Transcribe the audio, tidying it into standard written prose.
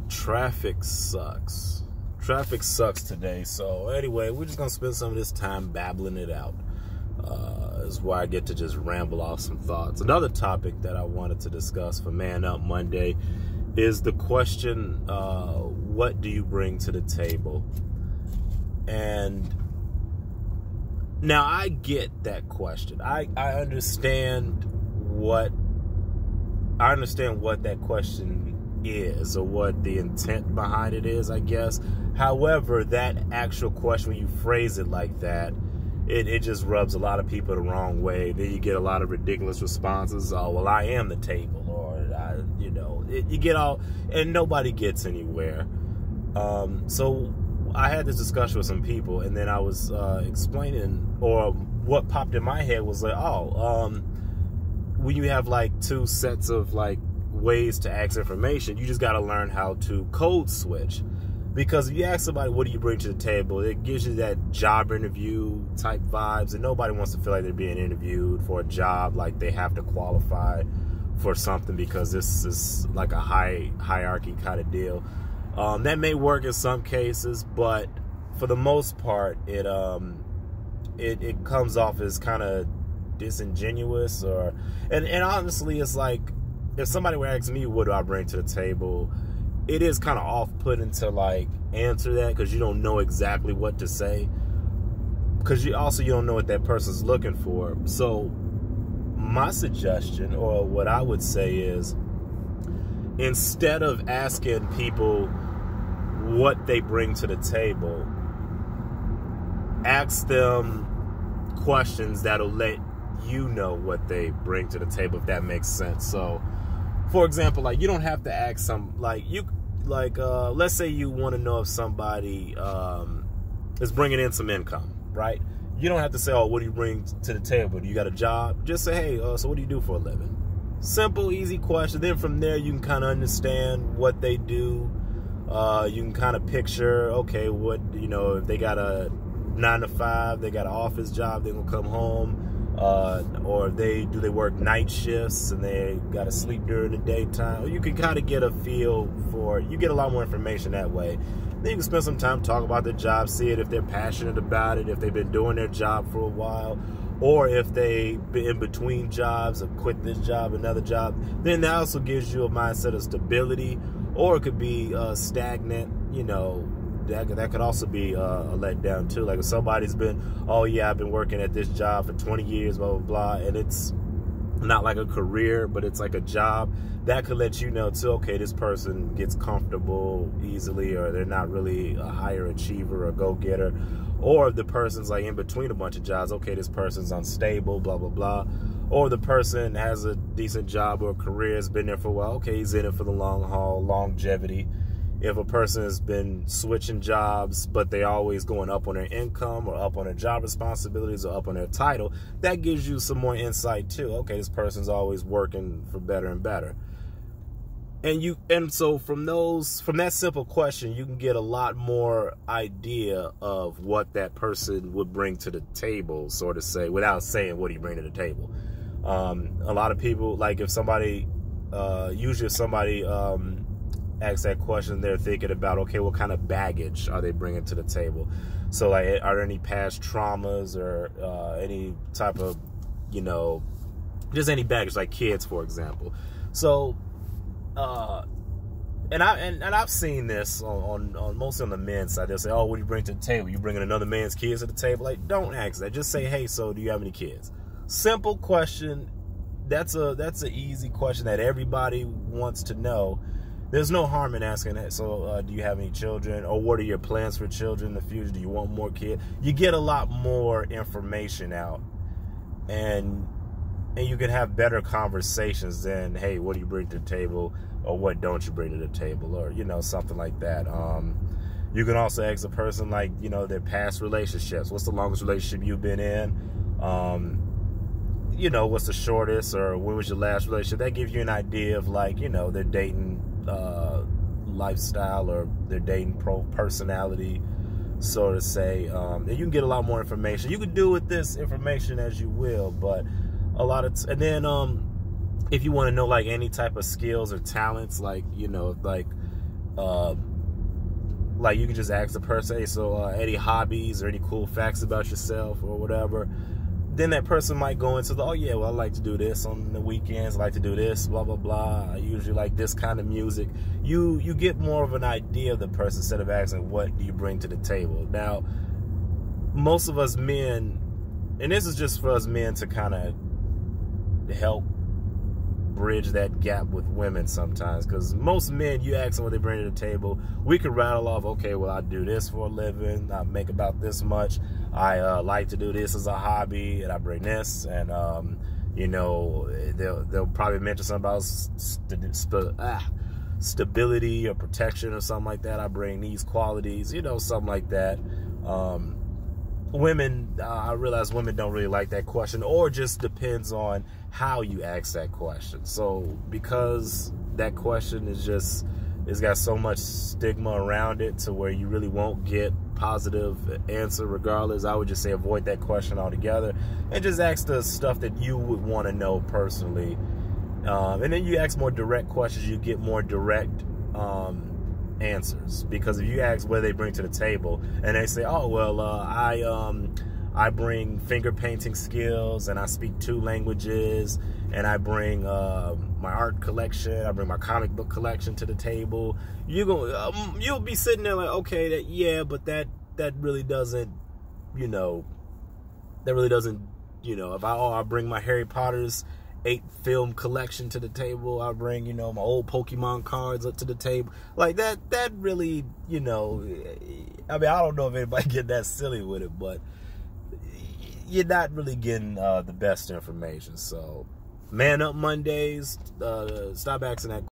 Traffic sucks. Traffic sucks today. So anyway, we're just gonna spend some of this time babbling it out. Is where I get to just ramble off some thoughts. Another topic that I wanted to discuss for Man Up Monday is the question, what do you bring to the table? And now I get that question. I understand what that question is, or what the intent behind it is, I guess. However, that actual question, when you phrase it like that, it just rubs a lot of people the wrong way. Then you get a lot of ridiculous responses. Oh, well, I am the table, or you get all, and nobody gets anywhere. So I had this discussion with some people, and then I was explaining, or what popped in my head was like, when you have like two sets of like ways to ask information, you just got to learn how to code switch. Because if you ask somebody, what do you bring to the table, it gives you that job interview type vibes, and nobody wants to feel like they're being interviewed for a job, like they have to qualify for something because this is like a hierarchy kind of deal. That may work in some cases, but for the most part, it comes off as kind of disingenuous, and honestly, it's like, if somebody would ask me, what do I bring to the table, it is kind of off-putting to like answer that, because you don't know exactly what to say, because you don't know what that person's looking for. So my suggestion, or what I would say, is instead of asking people what they bring to the table, ask them questions that'll let you know what they bring to the table, if that makes sense. So for example, like, you don't have to ask let's say you want to know if somebody is bringing in some income, right? You don't have to say, oh, what do you bring to the table? Do you got a job? Just say, hey, so what do you do for a living? Simple, easy question. Then from there, you can kind of understand what they do. You can kind of picture, okay, if they got a 9 to 5, they got an office job, they're gonna come home. Or they work night shifts and they got to sleep during the daytime. You can kind of get a feel for, you get a lot more information that way. Then you can spend some time talking about their job, see it if they're passionate about it, if they've been doing their job for a while, or if they've been in between jobs or quit this job, another job. Then that also gives you a mindset of stability, or it could be stagnant, that could also be a letdown too. Like if somebody's been, oh yeah, I've been working at this job for 20 years, blah, blah, blah, and it's not like a career, but it's like a job, that could let you know too, okay, this person gets comfortable easily, or they're not really a higher achiever or go-getter. Or if the person's like in between a bunch of jobs, okay, this person's unstable, blah, blah, blah. Or the person has a decent job or career, has been there for a while, okay, he's in it for the long haul, longevity. If a person has been switching jobs, but they're always going up on their income, or up on their job responsibilities, or up on their title, that gives you some more insight too. Okay, this person's always working for better and better. And so from that simple question, you can get a lot more idea of what that person would bring to the table, sort of say, without saying, what do you bring to the table? A lot of people, like if somebody ask that question, they're thinking about, okay, what kind of baggage are they bringing to the table? So like, are there any past traumas, or any type of, just any baggage, like kids, for example. So, and I've seen this on mostly on the men's side. They'll say, oh, what do you bring to the table? You bringing another man's kids to the table? Like, don't ask that. Just say, hey, so do you have any kids? Simple question. That's an easy question that everybody wants to know. There's no harm in asking that. So do you have any children? Or what are your plans for children in the future? Do you want more kids? You get a lot more information out. And you can have better conversations than, hey, what do you bring to the table? Or what don't you bring to the table? Or, something like that. You can also ask a person, like, their past relationships. What's the longest relationship you've been in? What's the shortest? Or when was your last relationship? That gives you an idea of, like, their dating lifestyle, or their dating personality, so to say. And you can get a lot more information. You can do with this information as you will, but and then if you want to know like any type of skills or talents, like Like, you can just ask the person, hey, so any hobbies or any cool facts about yourself or whatever. Then that person might go into the, oh yeah, well, I like to do this on the weekends, I like to do this, blah, blah, blah. I usually like this kind of music. You get more of an idea of the person instead of asking, what do you bring to the table? Now, most of us men, and this is just for us men to kind of help bridge that gap with women sometimes, because most men, you ask them what they bring to the table, we could rattle off, okay, well, I do this for a living, I make about this much, I like to do this as a hobby, and I bring this, and you know, they'll probably mention something about stability or protection or something like that. I bring these qualities, you know, something like that. Women, I realize women don't really like that question, or just depends on how you ask that question. So because that question is just, it's got so much stigma around it to where you really won't get positive answer regardless, I would just say avoid that question altogether and just ask the stuff that you would want to know personally. And then you ask more direct questions, you get more direct answers. Because if you ask what they bring to the table and they say, oh, well, I bring finger painting skills and I speak 2 languages and I bring my art collection, I bring my comic book collection to the table, you'll be sitting there like, okay, yeah, but that really doesn't, you know, if I bring my Harry Potter's 8 film collection to the table, I bring, you know, my old Pokemon cards up to the table, like that really, you know, I mean, I don't know if anybody get that silly with it, but you're not really getting the best information. So man up Mondays, stop asking that